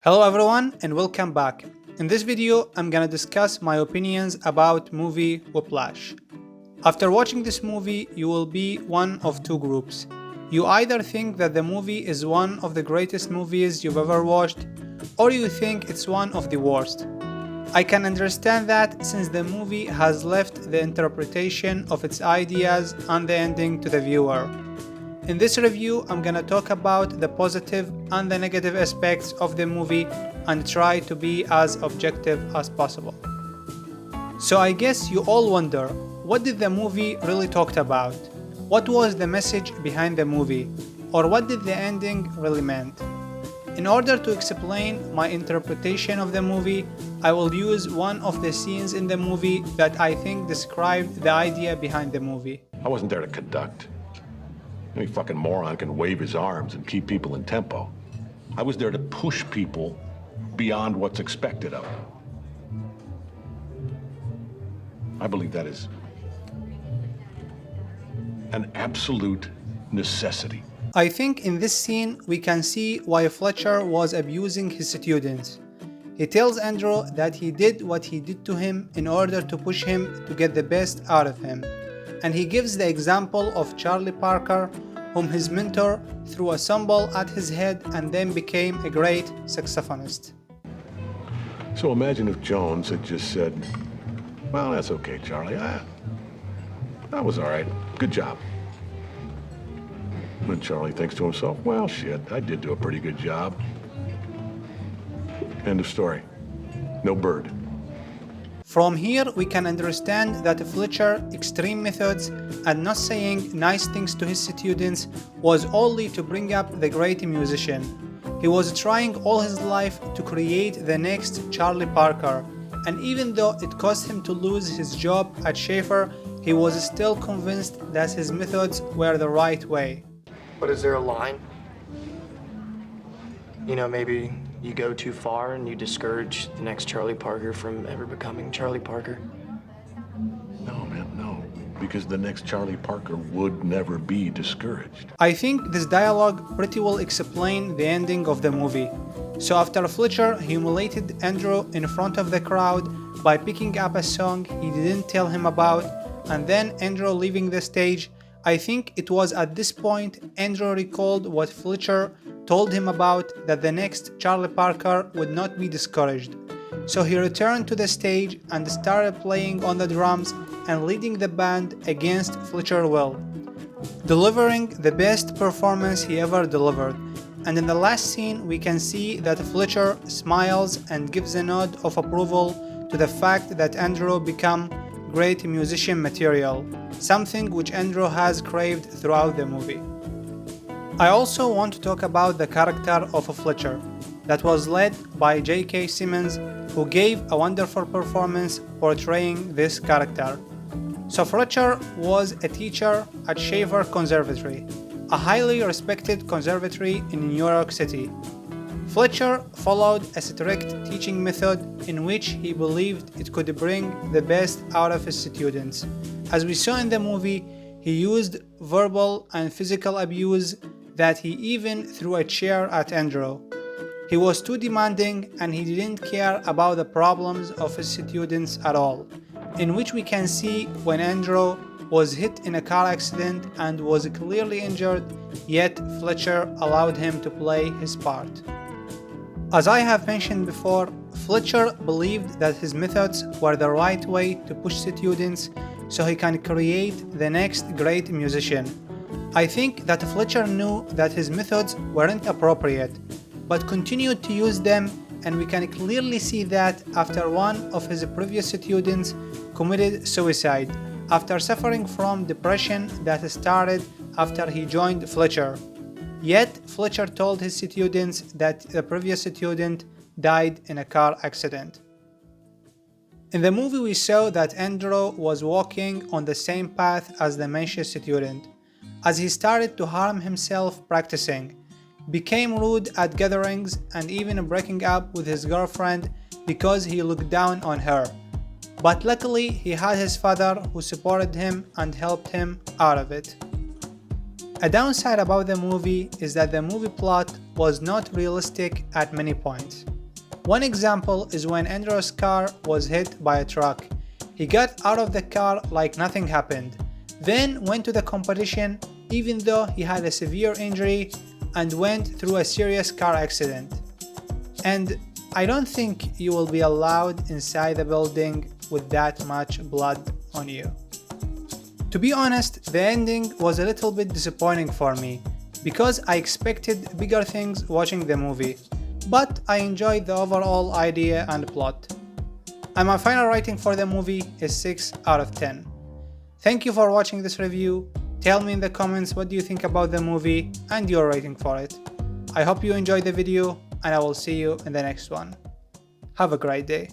Hello everyone and welcome back. In this video, I'm gonna discuss my opinions about movie Whiplash. After watching this movie, you will be one of two groups. You either think that the movie is one of the greatest movies you've ever watched, or you think it's one of the worst. I can understand that since the movie has left the interpretation of its ideas and the ending to the viewer. In this review, I'm gonna talk about the positive and the negative aspects of the movie and try to be as objective as possible. So I guess you all wonder, what did the movie really talk about? What was the message behind the movie? Or what did the ending really meant? In order to explain my interpretation of the movie, I will use one of the scenes in the movie that I think described the idea behind the movie. I wasn't there to conduct. Any fucking moron can wave his arms and keep people in tempo. I was there to push people beyond what's expected of them. I believe that is an absolute necessity. I think in this scene we can see why Fletcher was abusing his students. He tells Andrew that he did what he did to him in order to push him to get the best out of him. And he gives the example of Charlie Parker, whom his mentor threw a cymbal at his head and then became a great saxophonist. So imagine if Jones had just said, well, that's okay, Charlie. That was all right. Good job. And Charlie thinks to himself, well, shit, I did do a pretty good job. End of story. No bird. From here, we can understand that Fletcher's extreme methods and not saying nice things to his students was only to bring up the great musician. He was trying all his life to create the next Charlie Parker, and even though it cost him to lose his job at Shaffer, he was still convinced that his methods were the right way. But is there a line? You know, maybe you go too far and you discourage the next Charlie Parker from ever becoming Charlie Parker? No, man, no. Because the next Charlie Parker would never be discouraged. I think this dialogue pretty well explains the ending of the movie. So after Fletcher humiliated Andrew in front of the crowd by picking up a song he didn't tell him about, and then Andrew leaving the stage, I think it was at this point Andrew recalled what Fletcher told him about that the next Charlie Parker would not be discouraged. So he returned to the stage and started playing on the drums and leading the band against Fletcher's will, delivering the best performance he ever delivered. And in the last scene we can see that Fletcher smiles and gives a nod of approval to the fact that Andrew became great musician material, something which Andrew has craved throughout the movie. I also want to talk about the character of Fletcher, that was led by J.K. Simmons, who gave a wonderful performance portraying this character. So Fletcher was a teacher at Shaffer Conservatory, a highly respected conservatory in New York City. Fletcher followed a strict teaching method in which he believed it could bring the best out of his students. As we saw in the movie, he used verbal and physical abuse that he even threw a chair at Andrew. He was too demanding and he didn't care about the problems of his students at all, in which we can see when Andrew was hit in a car accident and was clearly injured, yet Fletcher allowed him to play his part. As I have mentioned before, Fletcher believed that his methods were the right way to push students so he can create the next great musician. I think that Fletcher knew that his methods weren't appropriate, but continued to use them, and we can clearly see that after one of his previous students committed suicide after suffering from depression that started after he joined Fletcher. Yet, Fletcher told his students that the previous student died in a car accident. In the movie we saw that Andrew was walking on the same path as the mentioned student, as he started to harm himself practicing, became rude at gatherings and even breaking up with his girlfriend because he looked down on her. But luckily he had his father who supported him and helped him out of it. A downside about the movie is that the movie plot was not realistic at many points. One example is when Andrew's car was hit by a truck. He got out of the car like nothing happened, then went to the competition even though he had a severe injury and went through a serious car accident. And I don't think you will be allowed inside the building with that much blood on you. To be honest, the ending was a little bit disappointing for me because I expected bigger things watching the movie, but I enjoyed the overall idea and plot. And my final rating for the movie is 6 out of 10. Thank you for watching this review. Tell me in the comments what do you think about the movie and your rating for it. I hope you enjoyed the video and I will see you in the next one. Have a great day.